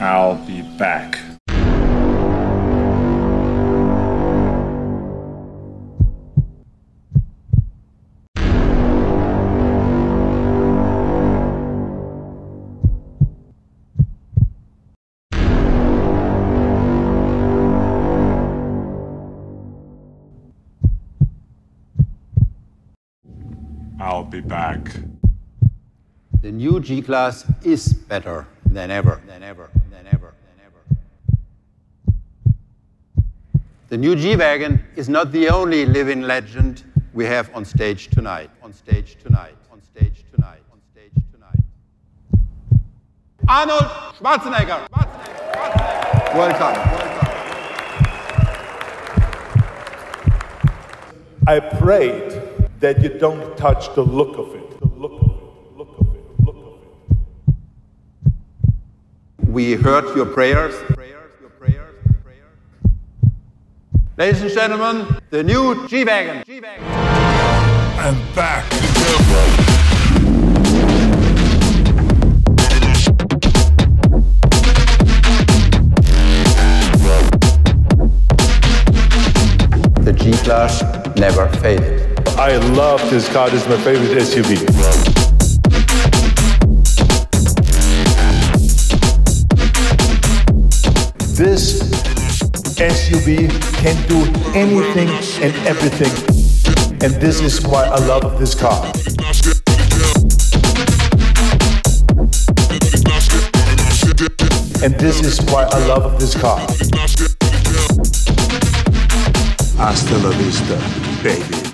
I'll be back. I'll be back. The new G-Class is better than ever. The new G-Wagon is not the only living legend we have on stage tonight. Arnold Schwarzenegger. Welcome. I prayed that you don't touch the look of it. We heard your prayers. Ladies and gentlemen, the new G-Wagon. I'm back. The G-Class never faded. I love this car. This is my favorite SUV. This SUV can do anything and everything, and this is why I love this car. And this is why I love this car. Hasta La Vista, baby.